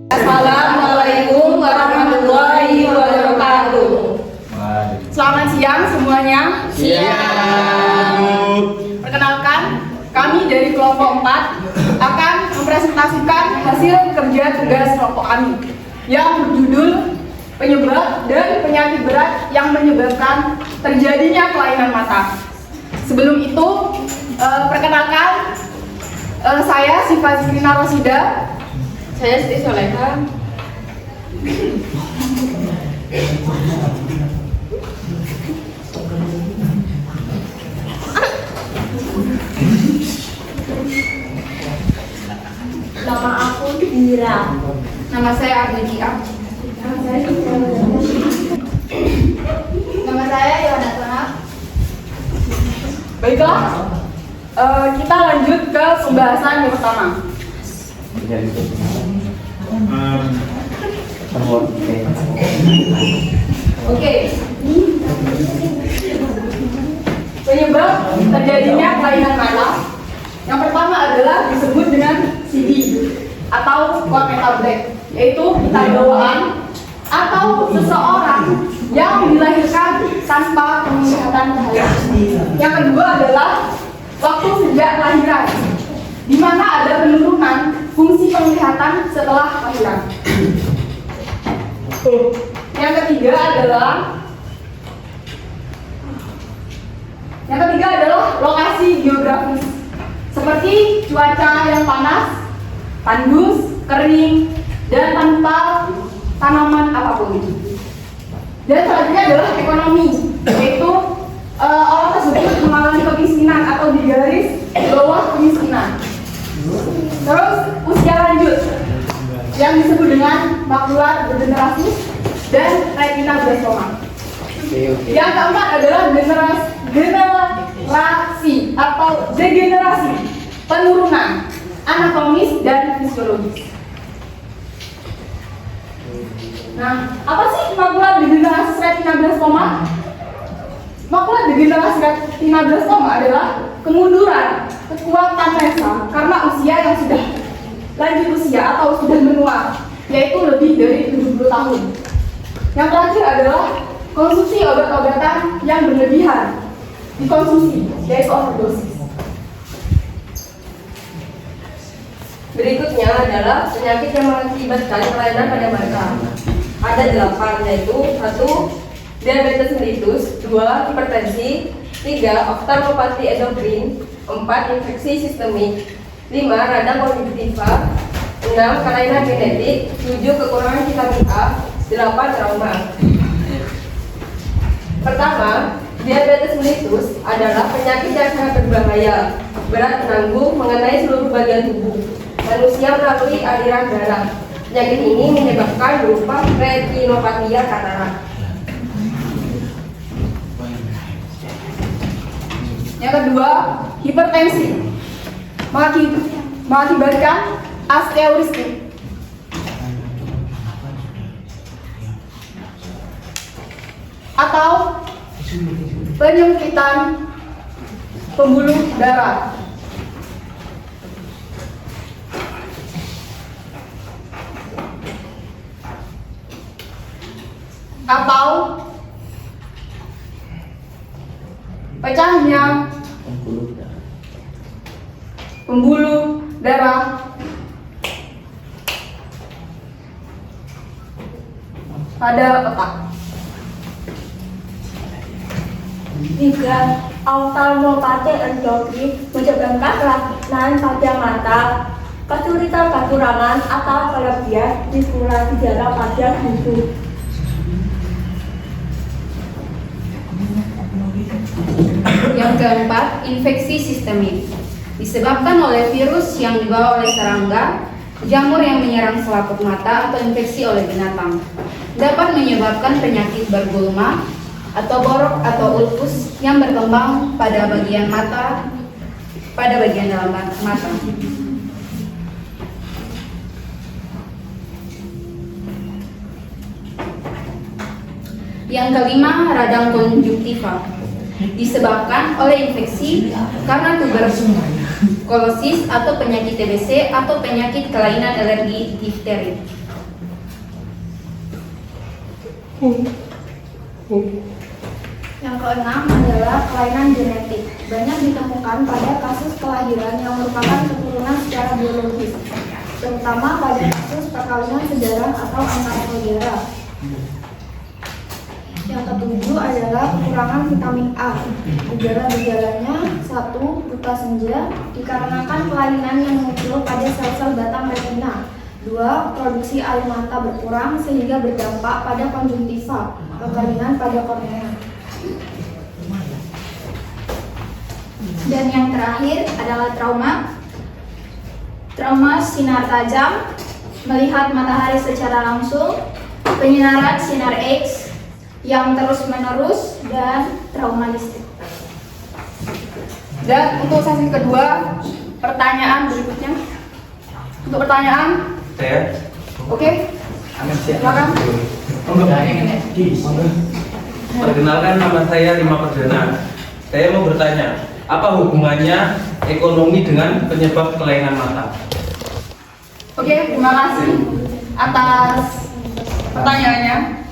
Assalamualaikum warahmatullahi wabarakatuh. Selamat siang semuanya. Siang. Perkenalkan, kami dari kelompok 4 akan mempresentasikan hasil kerja tugas kelompok kami yang berjudul penyebab dan penyakit berat yang menyebabkan terjadinya kelainan mata. Sebelum itu, perkenalkan, saya Siva Zikrina Rosida. Saya Siti Soleha. Nama aku Dira. Nama saya Ardikia. Nama saya Yohana Tona. Baiklah, kita lanjut ke pembahasan yang pertama. Oke. Penyebab terjadinya kelainan mata yang pertama adalah disebut dengan CD atau corneal black, yaitu pita bawaan atau seseorang yang dilahirkan tanpa penglihatan cahaya. Yang kedua adalah waktu sejak kelahiran, di mana ada penurunan fungsi penglihatan setelah kelahiran. Yang ketiga adalah lokasi geografis, seperti cuaca yang panas, tandus, kering, dan tanpa tanaman apapun. Dan selanjutnya adalah ekonomi, yaitu orang tersebut mengalami kemiskinan atau di garis bawah kemiskinan. Terus usia lanjut yang disebut dengan makular degenerasi dan retinoblastoma. Yang keempat adalah generasi atau degenerasi, penurunan anatomis dan fisiologis. Nah, apa sih makular degenerasi retinoblastoma? Makular degenerasi retinoblastoma adalah kemunduran kekuatan lensa karena usia yang sudah lanjut usia atau sudah menua, yaitu lebih dari 70 tahun. Yang terakhir adalah konsumsi obat-obatan yang berlebihan dikonsumsi, yaitu overdosis. Berikutnya adalah penyakit yang mengakibatkan kelainan pada mata. Ada 8, yaitu 1. Diabetes mellitus, 2. Hipertensi, 3. Oftalmopati endokrin, 4. Infeksi sistemik, 5. Radang konjungtiva, 6. Kelainan genetik, 7. Kekurangan vitamin A, 8. Trauma. Pertama, diabetes mellitus adalah penyakit yang sangat berbahaya, berat menanggung mengenai seluruh bagian tubuh manusia melalui aliran darah. Penyakit ini menyebabkan berupa retinopatia katarak. Yang kedua, hipertensi mengakibatkan osteoristik atau penyempitan pembuluh darah. Atau pecahnya pembuluh darah pada otak. 3. Oftalmopati endokrin menyebabkan kelainan pada mata, kesulitan kekurangan atau kelebihan sirkulasi darah pada tubuh. Yang keempat, infeksi sistemik disebabkan oleh virus yang dibawa oleh serangga, jamur yang menyerang selaput mata, atau infeksi oleh binatang. Dapat menyebabkan penyakit bergulma atau borok atau ulkus yang berkembang pada bagian dalam mata. Yang kelima, radang konjungtiva disebabkan oleh infeksi karena tuberkulosis atau penyakit TBC atau penyakit kelainan alergi difteri. Yang keenam adalah kelainan genetik. Banyak ditemukan pada kasus kelahiran yang merupakan keturunan secara biologis, terutama pada kasus perkawinan sejarah atau antar saudara. Yang ketujuh adalah kekurangan vitamin A. Gejala-gejalanya: 1. Buta senja dikarenakan kelainan yang muncul pada sel-sel batang retina. 2. Produksi air mata berkurang sehingga berdampak pada konjungtiva, kekeringan pada kornea. Dan yang terakhir adalah trauma. Trauma sinar tajam, melihat matahari secara langsung, penyinaran sinar X yang terus-menerus, dan trauma listrik. Dan untuk sesi kedua, pertanyaan berikutnya. Untuk pertanyaan, Saya. oke? Silakan. Perkenalkan, nama saya Rima Perdana. Saya mau bertanya, apa hubungannya ekonomi dengan penyebab kelainan mata? Oke, terima kasih atas pertanyaannya.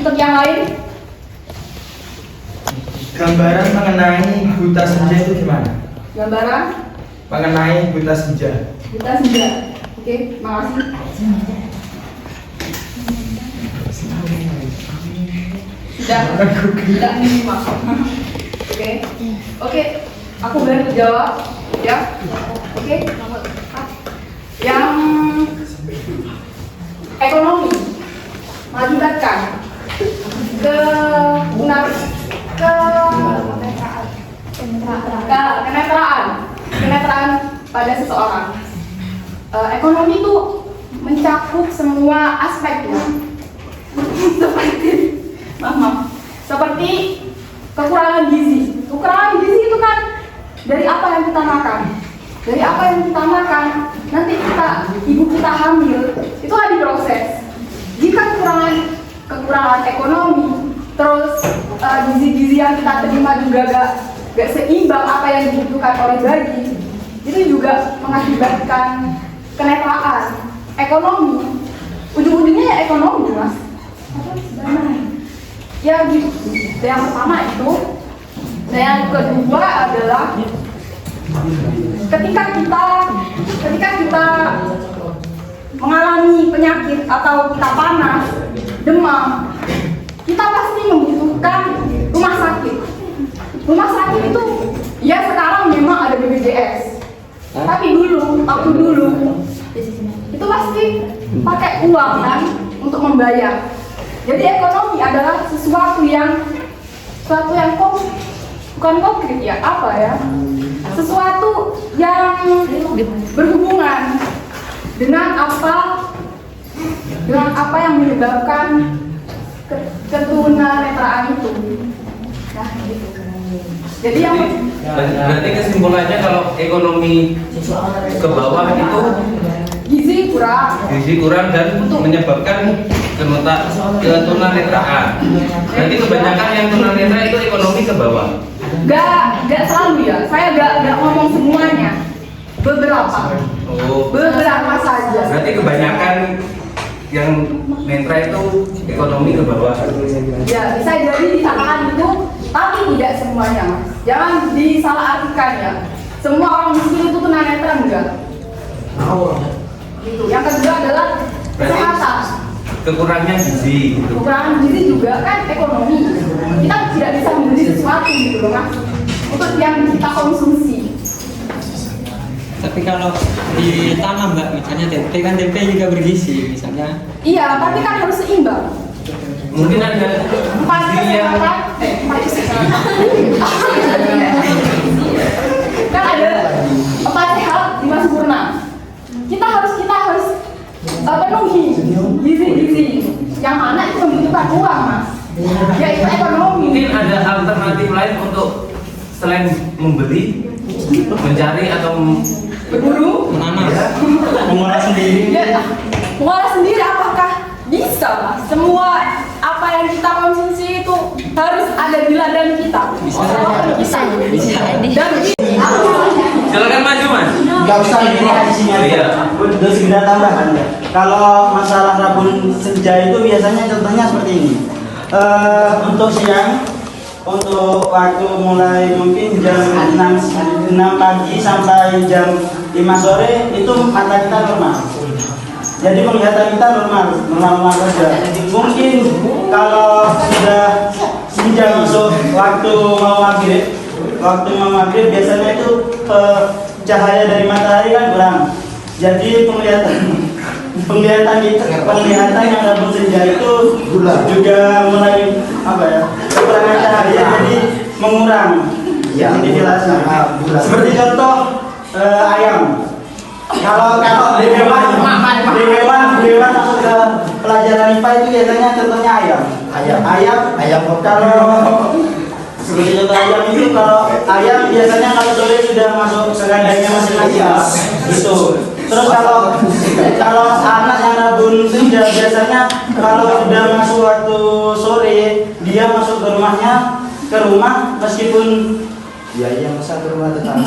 Untuk yang lain, Gambaran mengenai buta senja itu gimana? gambaran Mengenai buta senja. kita sudah. Oke, terima kasih. Sudah minimal. Oke, aku baru jawab ya. Oke, yang ekonomi mengakibatkan kenetraan pada seseorang. Ekonomi itu mencakup semua aspeknya. Seperti kekurangan gizi. Kekurangan gizi itu kan dari apa yang kita makan. Dari apa yang kita makan, nanti ibu kita hamil, itulah diproses. Jika kekurangan ekonomi, terus gizi-gizi yang kita terima juga gak seimbang apa yang dibutuhkan oleh bayi, itu juga mengakibatkan kenetraan ekonomi. Ujung-ujungnya ya ekonomi, mas. Ya gitu. Yang pertama itu, dan yang kedua adalah ketika kita mengalami penyakit atau kita panas, demam, kita pasti membutuhkan rumah sakit. Rumah sakit itu ya sekarang memang ada BPJS. Tapi waktu dulu itu pasti pakai uang kan untuk membayar. Jadi ekonomi adalah sesuatu yang bukan konkret ya, apa ya? Sesuatu yang berhubungan dengan apa yang menyebabkan ketunanetraan itu. Nah, gitu. Jadi yang Berarti kesimpulannya kalau ekonomi ke bawah itu gizi kurang dan menyebabkan ketunanetraan. Berarti kebanyakan yang tunanetra itu ekonomi ke bawah. Gak selalu ya. Saya gak ngomong semuanya. Beberapa saja. Berarti kebanyakan yang netra itu ekonomi ke bawah. Ya, bisa jadi disamakan itu, tapi tidak semuanya, mas. Jangan disalahartikan ya. Semua orang miskin itu tunanetra enggak. Gitu. Yang kedua adalah kesehatan. Kekurangan gizi. Kekurangan gizi juga kan ekonomi. Kita tidak bisa membeli sesuatu gitu loh, mas. Untuk yang kita konsumsi. Tapi kalau ditanam mbak, misalnya tempe kan tempe juga bergizi misalnya. Iya, tapi kan harus seimbang. Mungkin ada gizi yang kan ada 4 sehat 5 sempurna. Kita harus penuhi gizi-gizi yang mana itu membutuhkan uang, mas. Yaitu ekonomi. mungkin ada alternatif lain untuk selain membeli, mencari atau berburu, Menanam, mengolah sendiri. ya, mengolah sendiri apakah bisa, mas? Semua apa yang kita konsumsi itu harus ada di ladang kita. Bisa. Bisa. Bisa. Dan Silakan maju mas. Gak usah ini di sini aja. Iya. Udah segera tambahkan ya. Kalau masalah rabun senja itu biasanya contohnya seperti ini. Untuk siang, untuk waktu mulai mungkin jam 6 pagi sampai jam 5 sore itu mata kita normal. Jadi penglihatan kita normal saja. Mungkin kalau sudah senja masuk waktu mau maghrib biasanya itu cahaya dari matahari kan kurang. Jadi penglihatan yang rabun senja itu juga mulai kekurangan cahaya jadi mengurang. Ya, ini jelasnya. Seperti contoh ayam. Kalau di hewan masuk ke pelajaran IPA itu biasanya contohnya ayam. Kalau seperti contoh ayam itu, kalau ayam biasanya kalau sore sudah masuk sekandangnya masing-masing gitu. Terus kalau anak yang rabun senja biasanya kalau sudah masuk waktu sore dia masuk ke rumah meskipun satu rumah tetangga.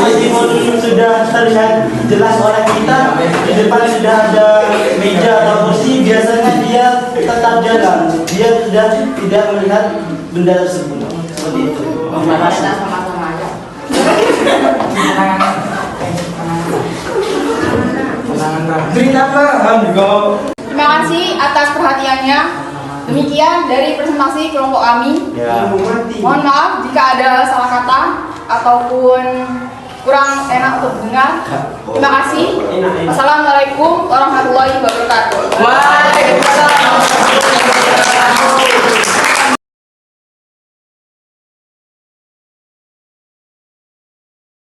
Meskipun sudah terlihat jelas oleh kita di depan sudah ada meja atau kursi, biasanya dia tetap jalan. Dia sudah tidak melihat benda tersebut. Seperti itu. Terima kasih. Terima kasih atas perhatiannya. Demikian dari presentasi kelompok kami. Mohon maaf jika ada salah kata ataupun kurang enak untuk dengar. Terima kasih. Wassalamualaikum warahmatullahi wabarakatuh.